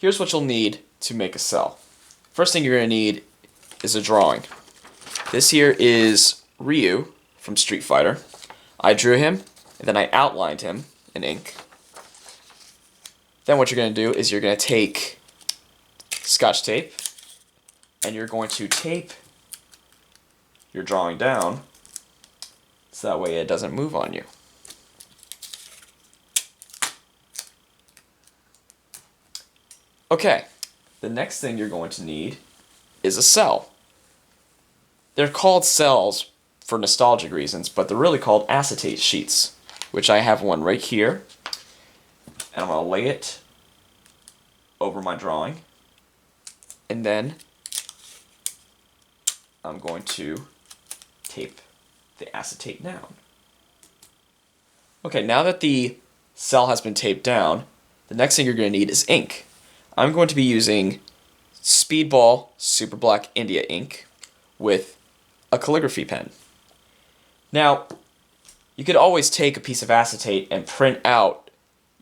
here's what you'll need to make a cell. First thing you're going to need is a drawing. This here is Ryu from Street Fighter. I drew him, and then I outlined him in ink. Then what you're going to do is you're going to take Scotch tape, and you're going to tape your drawing down so that way it doesn't move on you. Okay, the next thing you're going to need is a cell. They're called cells for nostalgic reasons, but they're really called acetate sheets, which I have one right here. And I'm going to lay it over my drawing. And then I'm going to tape the acetate down. Okay, now that the cell has been taped down, the next thing you're going to need is ink. I'm going to be using Speedball Super Black India ink with a calligraphy pen. Now, you could always take a piece of acetate and print out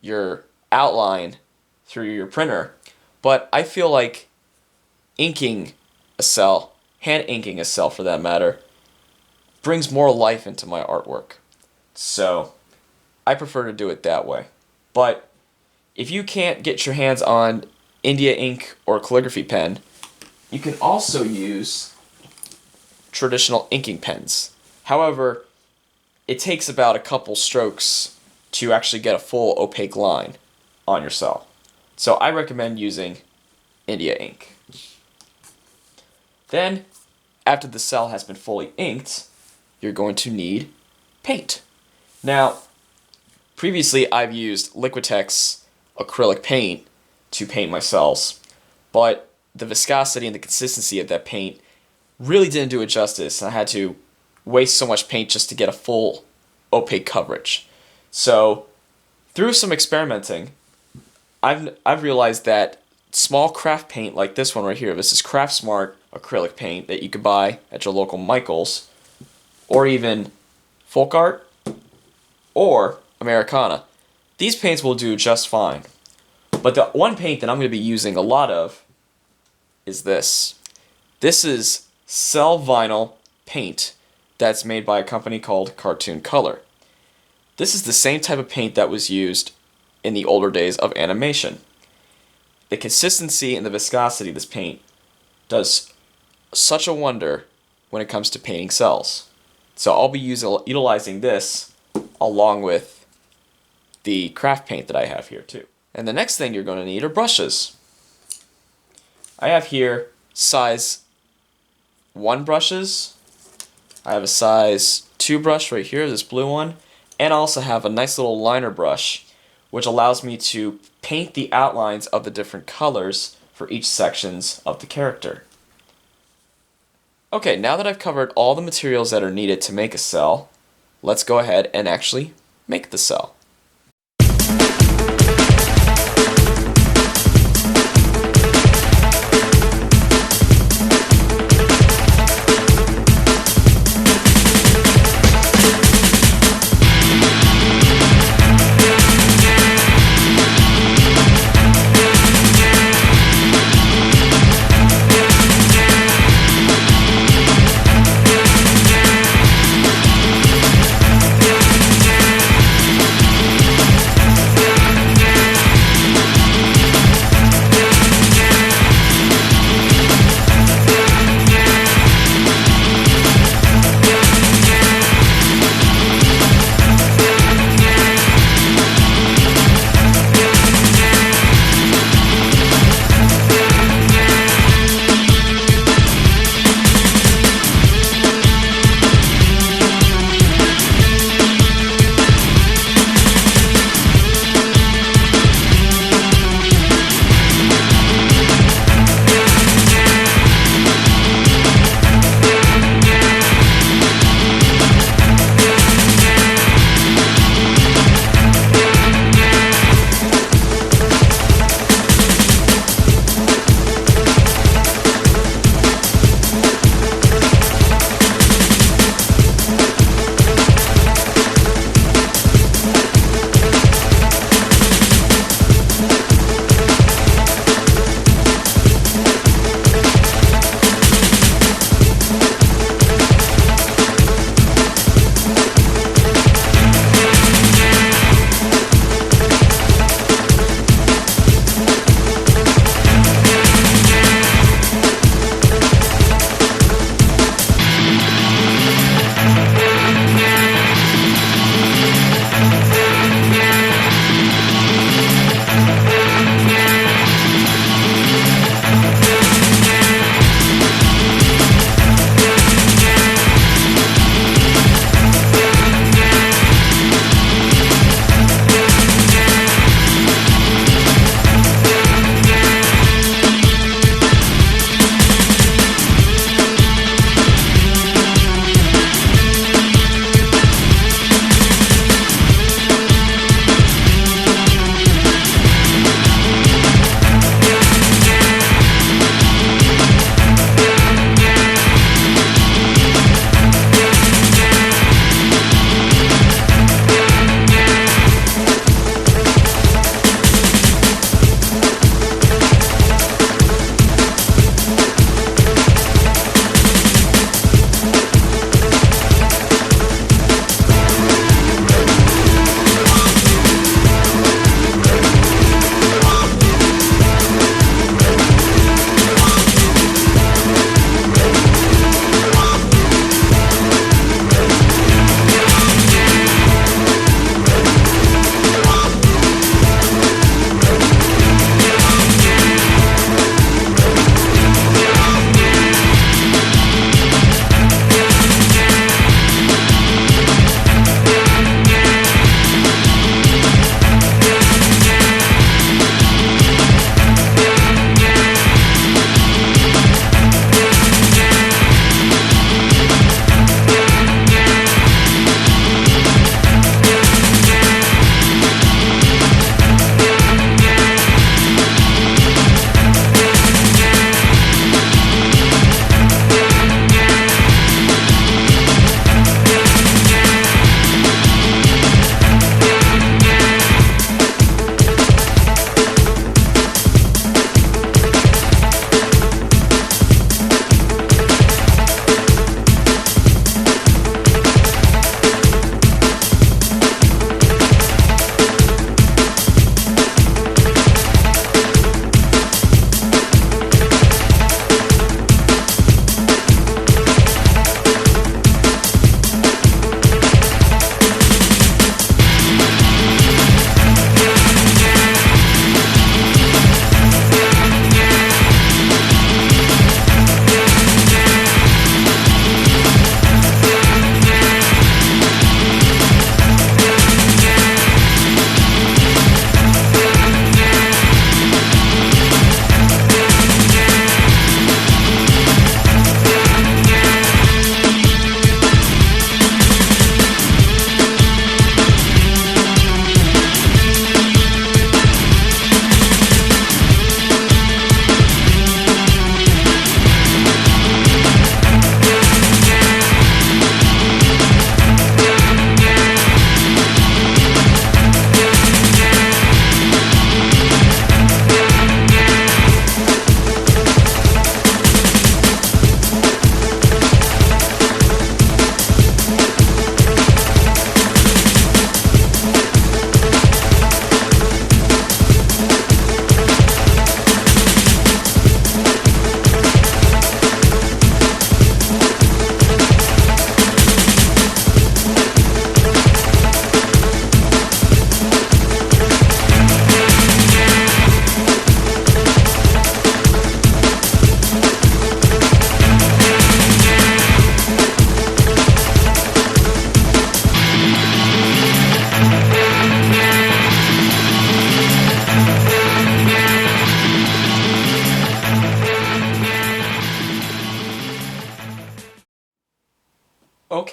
your outline through your printer, but I feel like inking a cell, hand inking a cell for that matter, brings more life into my artwork. So, I prefer to do it that way. But if you can't get your hands on India ink or calligraphy pen, you can also use traditional inking pens. However, it takes about a couple strokes to actually get a full opaque line on your cell. So I recommend using India ink. Then, after the cell has been fully inked, you're going to need paint. Now, previously I've used Liquitex acrylic paint to paint my cells, but the viscosity and the consistency of that paint really didn't do it justice. I had to waste so much paint just to get a full opaque coverage. So, through some experimenting, I've realized that small craft paint like this one right here, this is Craft Smart acrylic paint that you could buy at your local Michaels, or even Folk Art, or Americana. These paints will do just fine. But the one paint that I'm going to be using a lot of is this. This is Cell Vinyl paint that's made by a company called Cartoon Color. This is the same type of paint that was used in the older days of animation. The consistency and the viscosity of this paint does such a wonder when it comes to painting cells. So I'll be utilizing this along with the craft paint that I have here too. And the next thing you're going to need are brushes. I have here size 1 brushes. I have a size 2 brush right here, this blue one. And I also have a nice little liner brush, which allows me to paint the outlines of the different colors for each sections of the character. Okay, now that I've covered all the materials that are needed to make a cell, let's go ahead and actually make the cell.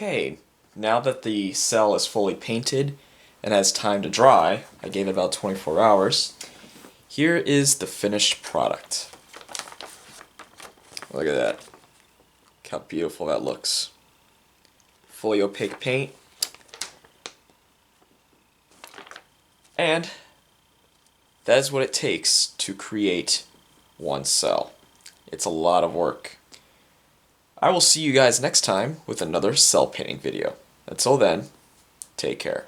Okay, now that the cell is fully painted and has time to dry, I gave it about 24 hours, here is the finished product. Look at that. Look how beautiful that looks. Fully opaque paint. And that is what it takes to create one cell. It's a lot of work. I will see you guys next time with another cell painting video. Until then, take care.